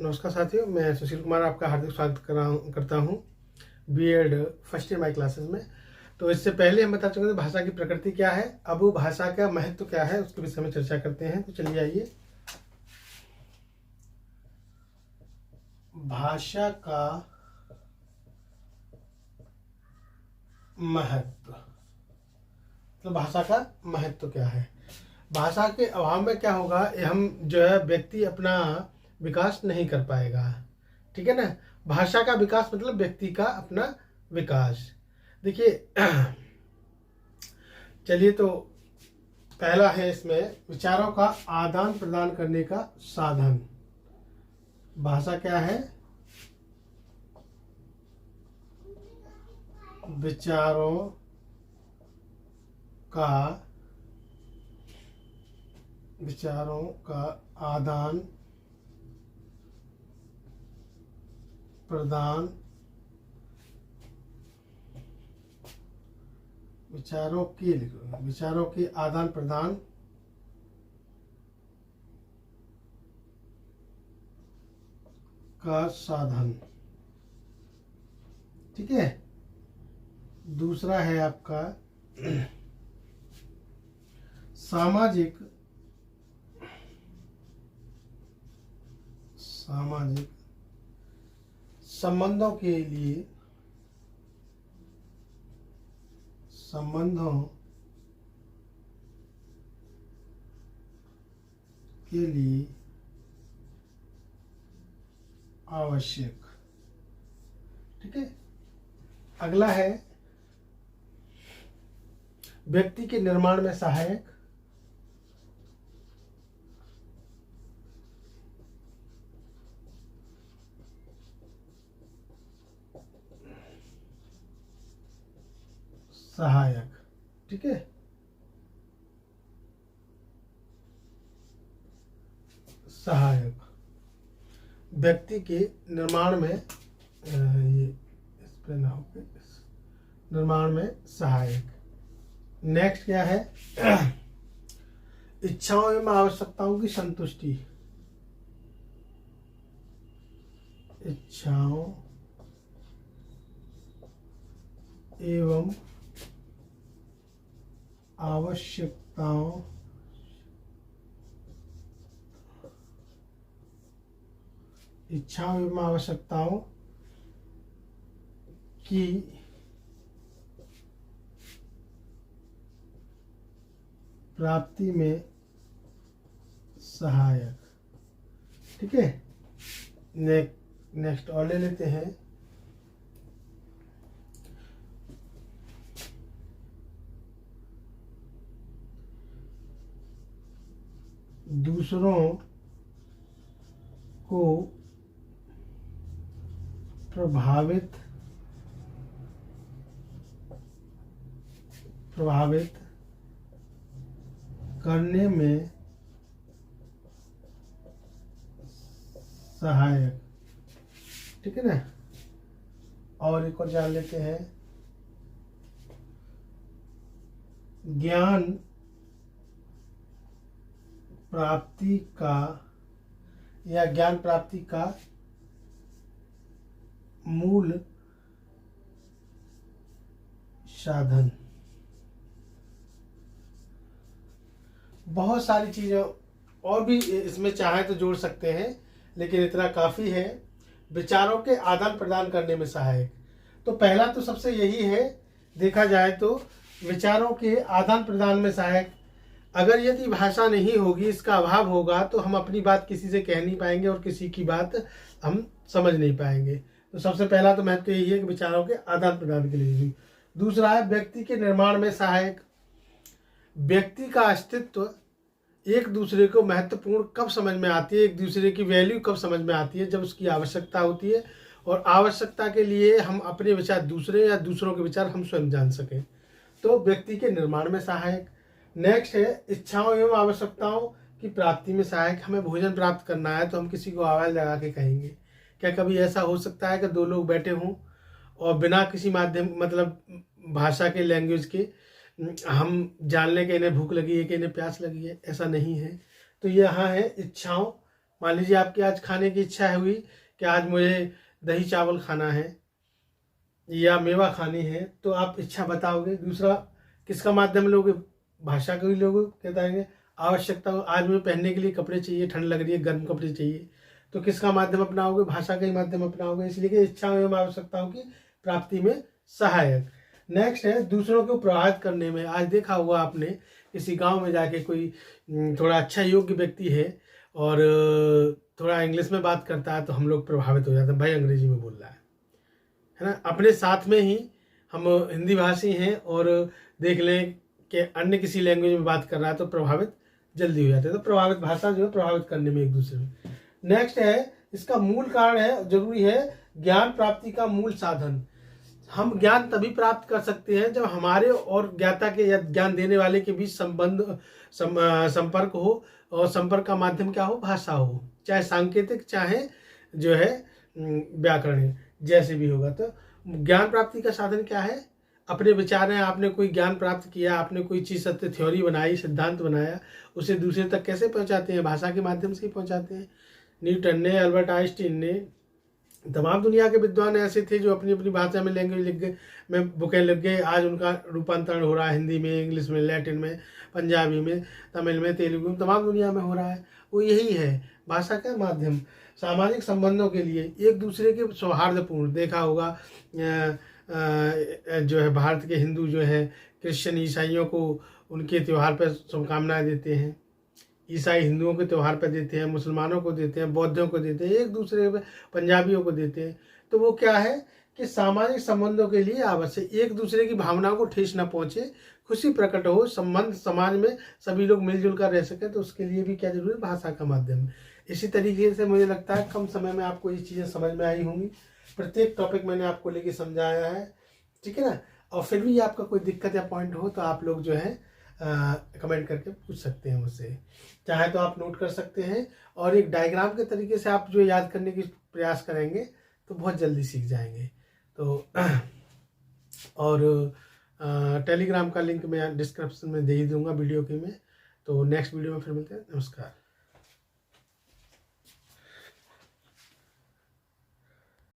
नमस्कार साथियों, मैं सुशील कुमार आपका हार्दिक स्वागत करता हूँ BEd first year my classes में। तो इससे पहले हम बता चुके हैं भाषा की प्रकृति क्या है, अब वो भाषा का महत्व क्या है उसके विषय में चर्चा करते हैं। तो चलिए आइए, भाषा का महत्व। तो भाषा का महत्व क्या है? भाषा के अभाव में क्या होगा, हम जो है व्यक्ति अपना विकास नहीं कर पाएगा। ठीक है ना। भाषा का विकास मतलब व्यक्ति का अपना विकास। देखिए चलिए, तो पहला है इसमें विचारों का आदान प्रदान करने का साधन। भाषा क्या है? विचारों का आदान प्रदान, विचारों के आदान प्रदान का साधन। ठीक है। दूसरा है आपका सामाजिक संबंधों के लिए आवश्यक। ठीक है। अगला है व्यक्ति के निर्माण में सहायक। ठीक है। सहायक व्यक्ति के निर्माण में ये इस पे ना हो, निर्माण में सहायक। नेक्स्ट क्या है? इच्छाओं एवं आवश्यकताओं की संतुष्टि। इच्छाओं एवं आवश्यकताओं की प्राप्ति में सहायक। ठीक है। नेक्स्ट और ले लेते हैं दूसरों को प्रभावित करने में सहायक। ठीक है ना। और एक और जान लेते हैं ज्ञान प्राप्ति का मूल साधन। बहुत सारी चीज़ें और भी इसमें चाहे तो जोड़ सकते हैं, लेकिन इतना काफ़ी है। विचारों के आदान प्रदान करने में सहायक। तो पहला तो सबसे यही है, देखा जाए तो विचारों के आदान प्रदान में सहायक। अगर यदि भाषा नहीं होगी, इसका अभाव होगा, तो हम अपनी बात किसी से कह नहीं पाएंगे और किसी की बात हम समझ नहीं पाएंगे। तो सबसे पहला तो महत्व यही है कि विचारों के आदान प्रदान के लिए भी। दूसरा है व्यक्ति के निर्माण में सहायक। व्यक्ति का अस्तित्व एक दूसरे को महत्वपूर्ण कब समझ में आती है, एक दूसरे की वैल्यू कब समझ में आती है, जब उसकी आवश्यकता होती है, और आवश्यकता के लिए हम अपने विचार दूसरे या दूसरों के विचार हम स्वयं जान सकें। तो व्यक्ति के निर्माण में सहायक। नेक्स्ट है इच्छाओं एवं आवश्यकताओं की प्राप्ति में सहायक। हमें भोजन प्राप्त करना है तो हम किसी को आवाज़ लगा के कहेंगे। क्या कभी ऐसा हो सकता है कि दो लोग बैठे हों और बिना किसी माध्यम मतलब भाषा के, लैंग्वेज के, हम जान लें कि इन्हें भूख लगी है कि इन्हें प्यास लगी है? ऐसा नहीं है। तो यहाँ है इच्छाओं मान लीजिए आपकी आज खाने की इच्छा हुई कि आज मुझे दही चावल खाना है या मेवा खानी है, तो आप इच्छा बताओगे। दूसरा किसका माध्यम लोगे? भाषा का भी लोगे, बताएंगे आवश्यकता हो, आज मुझे पहनने के लिए कपड़े चाहिए, ठंड लग रही है, गर्म कपड़े चाहिए, तो किसका माध्यम अपनाओगे? भाषा का ही माध्यम अपनाओगे। इसलिए कि इच्छा एवं आवश्यकताओं की प्राप्ति में सहायक। नेक्स्ट है दूसरों को प्रभावित करने में। आज देखा हुआ आपने किसी गांव में जाके कोई थोड़ा अच्छा योग्य व्यक्ति है और थोड़ा इंग्लिश में बात करता है, तो हम लोग प्रभावित हो जाते हैं, भाई अंग्रेजी में बोल रहा है ना। अपने साथ में ही हम हिंदी भाषी हैं और देख लें कि अन्य किसी लैंग्वेज में बात कर रहा है तो प्रभावित जल्दी हो जाते हैं। तो प्रभावित भाषा जो है प्रभावित करने में एक दूसरे में। नेक्स्ट है इसका मूल कारण है, जरूरी है, ज्ञान प्राप्ति का मूल साधन। हम ज्ञान तभी प्राप्त कर सकते हैं जब हमारे और ज्ञाता के या ज्ञान देने वाले के बीच संपर्क हो, और संपर्क का माध्यम क्या हो? भाषा हो, चाहे सांकेतिक चाहे जो है व्याकरण, जैसे भी होगा। तो ज्ञान प्राप्ति का साधन क्या है? अपने विचार हैं, आपने कोई ज्ञान प्राप्त किया, आपने कोई चीज़ सत्य थ्योरी बनाई, सिद्धांत बनाया, उसे दूसरे तक कैसे पहुंचाते हैं? भाषा के माध्यम से ही पहुंचाते हैं। न्यूटन ने, अल्बर्ट आइंस्टीन ने, तमाम दुनिया के विद्वान ऐसे थे जो अपनी अपनी भाषा में लैंग्वेज लिख गए, में बुकें लिख गए। आज उनका रूपांतरण हो रहा है हिंदी में, इंग्लिश में, लैटिन में, पंजाबी में, तमिल में, तेलुगु में, तमाम दुनिया में हो रहा है। वो यही है भाषा का माध्यम। सामाजिक संबंधों के लिए एक दूसरे के सौहार्दपूर्ण, देखा होगा जो है भारत के हिंदू जो है क्रिश्चियन ईसाइयों को उनके त्यौहार पर शुभकामनाएं देते हैं, ईसाई हिंदुओं के त्यौहार पर देते हैं, मुसलमानों को देते हैं, बौद्धों को देते हैं, एक दूसरे पे पंजाबियों को देते हैं। तो वो क्या है कि सामाजिक संबंधों के लिए आवश्यक, एक दूसरे की भावनाओं को ठेस न पहुंचे, खुशी प्रकट हो, संबंध समाज में सभी लोग मिलजुल कर रह सके, तो उसके लिए भी क्या जरूरी है? भाषा का माध्यम। इसी तरीके से मुझे लगता है कम समय में आपको ये चीज़ें समझ में आई होंगी। प्रत्येक टॉपिक मैंने आपको लेके समझाया है, ठीक है ना। और फिर भी आपका कोई दिक्कत या पॉइंट हो तो आप लोग जो है कमेंट करके पूछ सकते हैं मुझसे, चाहे तो आप नोट कर सकते हैं, और एक डायग्राम के तरीके से आप जो याद करने की प्रयास करेंगे तो बहुत जल्दी सीख जाएंगे। तो और टेलीग्राम का लिंक मैं डिस्क्रिप्शन में दे ही दूंगा वीडियो के में। तो नेक्स्ट वीडियो में फिर मिलते हैं। नमस्कार।